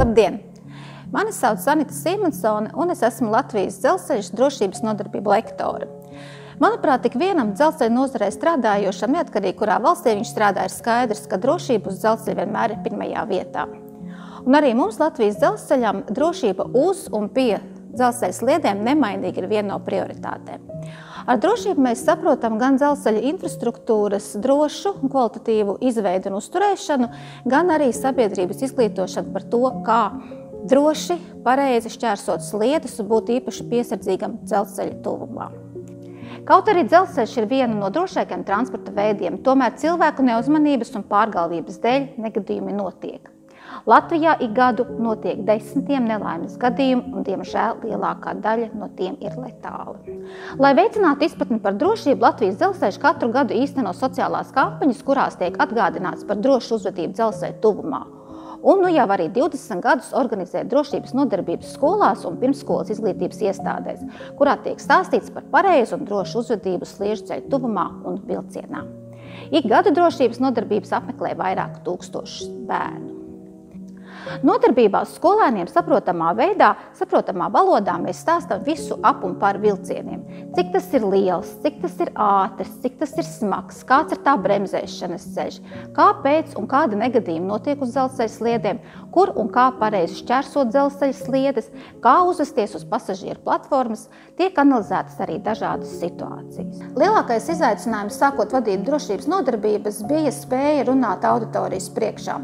Labdien! Mani sauc Sanita Simonsone un es esmu Latvijas dzelzceļa drošības nodarbību lektore. Manuprāt, tik vienam dzelzceļa nozarē strādājošam, neatkarīgi kurā valstī viņš strādā, ir skaidrs, ka drošība uz dzelzceļa vienmēr ir pirmajā vietā. Un arī mums Latvijas dzelzceļam drošība uz un pie dzelzceļa sliedēm nemainīgi ir viena no prioritātēm. Ar drošību mēs saprotam gan dzelzceļa infrastruktūras drošu un kvalitatīvu izveidu un uzturēšanu, gan arī sabiedrības izglītošanu par to, kā droši, pareizi šķērsot sliedes un būt īpaši piesardzīgam dzelzceļa tuvumā. Kaut arī dzelzceļš ir viena no drošākajiem transporta veidiem, tomēr cilvēku neuzmanības un pārgalvības dēļ negadījumi notiek. Latvijā ik gadu notiek desmitiem nelaimes gadījumu, un, diemžēl, lielākā daļa no tiem ir letāli. Lai veicinātu izpratni par drošību, Latvijas dzelzceļš katru gadu īsteno sociālās kampaņas, kurās tiek atgādināts par drošu uzvedību dzelzceļa tuvumā. Un nu jau arī 20 gadus organizē drošības nodarbības skolās un pirmsskolas izglītības iestādēs, kurā tiek stāstīts par pareizu un drošu uzvedību sliežu ceļu tuvumā un vilcienā. Ik gadu drošības nodarbības apmeklē vairāk tūkstošus bērnu. Nodarbībās skolēniem saprotamā veidā, saprotamā valodā mēs stāstam visu ap un par vilcieniem. Cik tas ir liels, cik tas ir ātrs, cik tas ir smags, kāds ir tā bremzēšanas ceļš, kāpēc un kāda negadījuma notiek uz dzelzceļa sliedēm, kur un kā pareizi šķērsot dzelzceļa sliedes, kā uzvesties uz pasažieru platformas, tiek analizētas arī dažādas situācijas. Lielākais izaicinājums sākot vadīt drošības nodarbības bija spēja runāt auditorijas priekšā.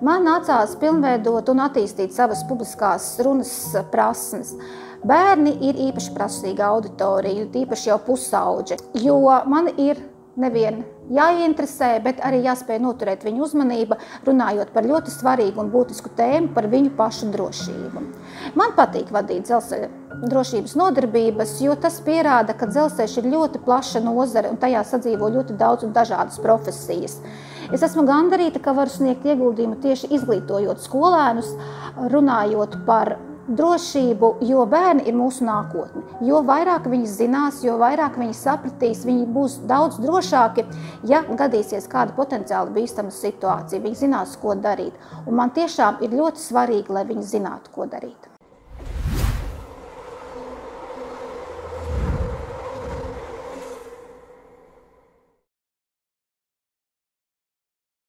Man nācās pilnveidot un attīstīt savas publiskās runas prasmes. Bērni ir īpaši prasīga auditorija, īpaši jau pusauģi, jo man ir nevien jāieinteresē, bet arī jāspēj noturēt viņu uzmanību, runājot par ļoti svarīgu un būtisku tēmu par viņu pašu drošību. Man patīk vadīt dzelzceļa drošības nodarbības, jo tas pierāda, ka dzelzceļš ir ļoti plaša nozare un tajā sadzīvo ļoti daudz un dažādas profesijas. Es esmu gandarīta, ka varu sniegt ieguldījumu tieši izglītojot skolēnus, runājot par drošību, jo bērni ir mūsu nākotne. Jo vairāk viņi zinās, jo vairāk viņi sapratīs, viņi būs daudz drošāki, ja gadīsies kāda potenciāli bīstama situācija. Viņi zinās, ko darīt. Un man tiešām ir ļoti svarīgi, lai viņi zinātu, ko darīt.